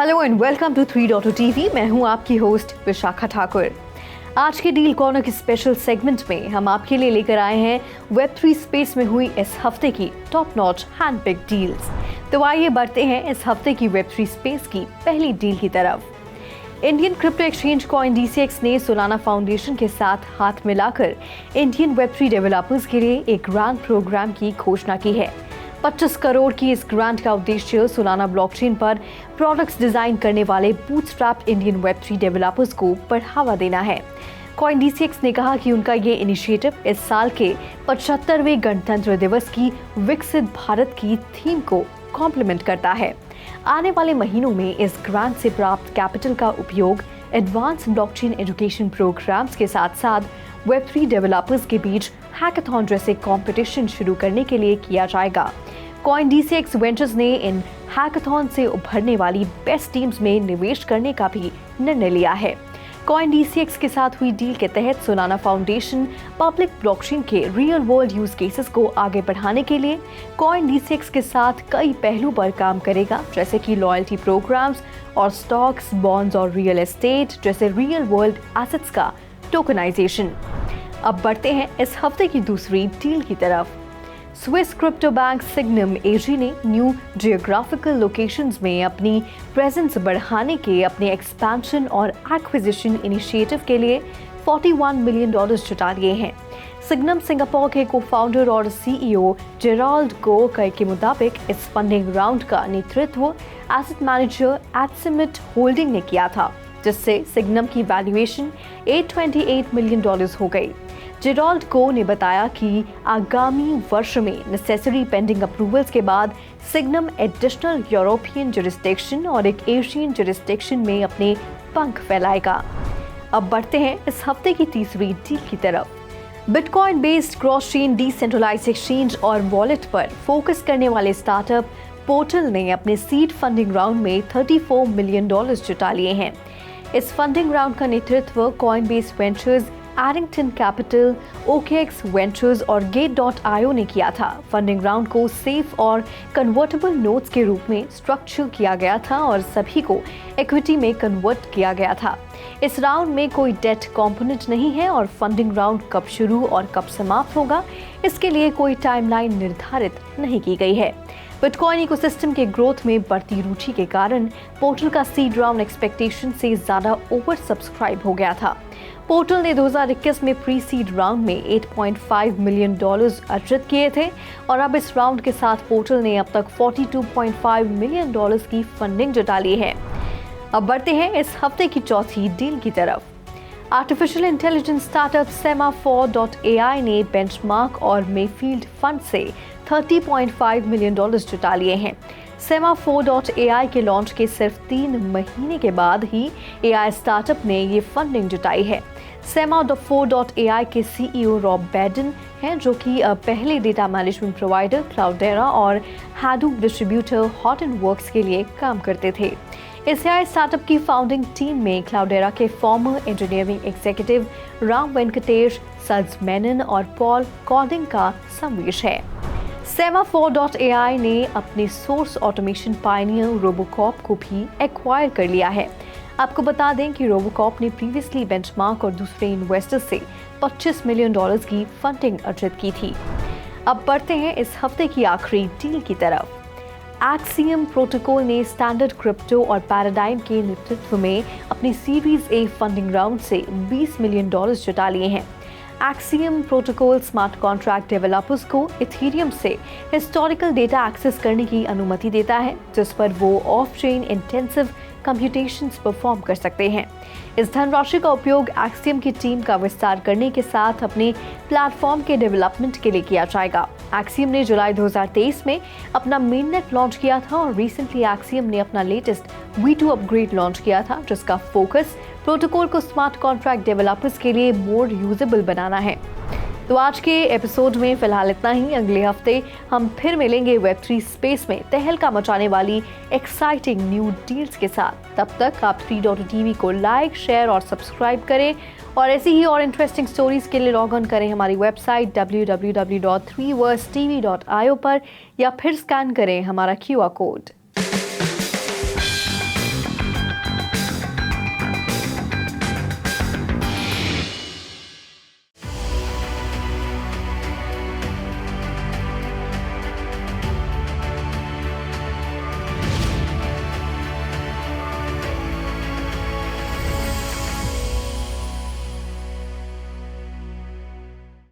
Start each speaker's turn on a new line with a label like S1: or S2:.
S1: Hello and welcome to 3.2 TV. मैं हूं आपकी होस्ट विशाखा ठाकुर। आज के डील कॉर्नर के स्पेशल सेगमेंट में हम आपके लिए लेकर आए हैं वेब3 स्पेस में हुई इस हफ्ते की टॉप नॉच हैंडपिक डील्स। तो आइए बढ़ते हैं इस हफ्ते की वेब3 स्पेस की पहली डील की तरफ। इंडियन क्रिप्टो एक्सचेंज CoinDCX ने सोलाना फाउंडेशन के साथ हाथ मिलाकर इंडियन वेब3 डेवलपर्स के लिए एक ग्रांट प्रोग्राम की घोषणा की है। 25 करोड़ की इस ग्रांट का उद्देश्य सोलाना ब्लॉकचेन पर प्रोडक्ट्स डिजाइन करने वाले बूटस्ट्रैप इंडियन वेब3 डेवलपर्स को बढ़ावा देना है। CoinDCX ने कहा कि उनका ये इनिशिएटिव इस साल के 75वें गणतंत्र दिवस की विकसित भारत की थीम को कॉम्प्लीमेंट करता है। आने वाले महीनों में इस ग्रांट से प्राप्त कैपिटल का उपयोग एडवांस ब्लॉकचेन एजुकेशन प्रोग्राम्स के साथ साथ वेब3 डेवलपर्स के बीच हैकाथॉन जैसे कंपटीशन शुरू करने के लिए किया जाएगा। CoinDCX वेंचर्स ने इन हैकाथॉन से उभरने वाली बेस्ट टीम्स में निवेश करने का भी निर्णय लिया है। CoinDCX के साथ हुई डील के तहत सोलाना फाउंडेशन पब्लिक ब्लॉकचेन के रियल वर्ल्ड यूज केसेस को आगे बढ़ाने के लिए CoinDCX के साथ कई पहलू पर काम करेगा, जैसे कि लॉयल्टी प्रोग्राम्स और स्टॉक्स, बॉन्ड्स और रियल एस्टेट जैसे रियल वर्ल्ड एसेट्स का टोकनाइजेशन। अब बढ़ते हैं इस हफ्ते की दूसरी डील की तरफ। स्विस क्रिप्टो बैंक सिग्नम एजी ने न्यू जियोग्राफिकल लोकेशंस में अपनी प्रेजेंस बढ़ाने के अपने एक्सपेंशन और एक्विजिशन इनिशिएटिव के लिए $41 मिलियन जुटा लिए हैं। सिग्नम सिंगापुर के को-फाउंडर और CEO जेराल्ड गो के मुताबिक इस फंडिंग राउंड का नेतृत्व एसेट मैनेजर एटसिमिट होल्डिंग ने किया था, जिससे सिग्नम की वैल्यूएशन $828 मिलियन हो गई। जेराल्ड को ने बताया कि आगामी वर्ष में नेसेसरी पेंडिंग अप्रूवल्स के बाद सिग्नम एडिशनल यूरोपियन जुरिस्डिक्शन और एक एशियन जुरिस्डिक्शन में अपने पंख फैलाएगा। अब बढ़ते हैं इस हफ्ते की तीसरी डील की तरफ। Bitcoin based cross chain decentralised exchange और वॉलेट पर फोकस करने वाले स्टार्टअप पोर्टल ने अपने सीड फंडिंग राउंड में $34 मिलियन जुटा लिए हैं। इस फंडिंग राउंड का नेतृत्व Coinbase Ventures, Arrington Capital, OKX Ventures और Gate.io ने किया था। फंडिंग राउंड को सेफ और कन्वर्टेबल नोट्स के रूप में स्ट्रक्चर किया गया था और सभी को इक्विटी में कन्वर्ट किया गया था। इस राउंड में कोई डेट कंपोनेंट नहीं है और फंडिंग राउंड कब शुरू और कब समाप्त होगा, इसके लिए कोई टाइमलाइन निर्धारित नहीं की गई है। बिटकॉइन इकोसिस्टम के ग्रोथ में बढ़ती रुचि के कारण पोर्टल का सीड राउंड एक्सपेक्टेशन से ज्यादा ओवर सब्सक्राइब हो गया था। पोर्टल ने 2021 में प्री सीड राउंड में $8.5 मिलियन अर्जित किए थे और अब इस राउंड के साथ पोर्टल ने अब तक $42.5 मिलियन की फंडिंग जुटा ली है। अब बढ़ते हैं इस हफ्ते की चौथी डील की तरफ। आर्टिफिशियल इंटेलिजेंस स्टार्टअप Semaphore.ai ने बेंचमार्क और मेफील्ड फंड से $30.5 मिलियन जुटा लिए हैं। Semaphore.ai के लॉन्च के सिर्फ 3 महीने के बाद ही AI स्टार्टअप ने ये फंडिंग जुटाई है। Semaphore.ai के CEO रॉब बैडन हैं, जो कि पहले डेटा मैनेजमेंट प्रोवाइडर क्लाउडेरा और Hadoop डिस्ट्रीब्यूटर हॉटनवर्क्स के लिए काम करते थे। इस AI स्टार्टअप की फाउंडिंग टीम में क्लाउडेरा के farmer engineering executive Ram Venkatesh, सज मेनन और पॉल कॉर्डिंग का समावेश है। Semaphore.ai ने अपने सोर्स ऑटोमेशन पायनियर रोबोकॉप को भी एक्वायर कर लिया है। आपको बता दें कि रोबोकॉप ने प्रीवियसली बेंचमार्क और दूसरे इन्वेस्टर्स से $25 मिलियन की फंडिंग अर्जित की थी। अब बढ़ते हैं इस हफ्ते की आखिरी डील की तरफ। एक्सियम प्रोटोकॉल ने स्टैंडर्ड क्रिप्टो और पैराडाइम के नेतृत्व में अपनी सीरीज A फंडिंग राउंड से $20 मिलियन जुटा लिए हैं। Axiom protocol smart contract developers को इथेरियम से हिस्टोरिकल डेटा एक्सेस करने की अनुमति देता है, जिस पर वो of chain intensive computations perform कर सकते हैं। इस धनराशि का उपयोग एक्सियम की टीम का विस्तार करने के साथ अपने प्लेटफॉर्म के डेवलपमेंट के लिए किया जाएगा। एक्सियम ने जुलाई 2023 में अपना मेननेट लॉन्च किया था और रिसेंटली एक्सियम ने अपना लेटेस्ट V2 अपग्रेड लॉन्च किया था, जिसका फोकस प्रोटोकॉल को स्मार्ट कॉन्ट्रैक्ट डेवलपर्स के लिए मोर यूजेबल बनाना है। तो आज के एपिसोड में फिलहाल इतना ही। अगले हफ्ते हम फिर मिलेंगे वेब3 स्पेस में तहलका मचाने वाली एक्साइटिंग न्यू डील्स के साथ। तब तक आप 3.2 टीवी को लाइक, शेयर और सब्सक्राइब करें और ऐसी ही और इंटरेस्टिंग स्टोरीज के लिए लॉग ऑन करें हमारी वेबसाइट www.3versetv.io पर या फिर स्कैन करें हमारा QR कोड।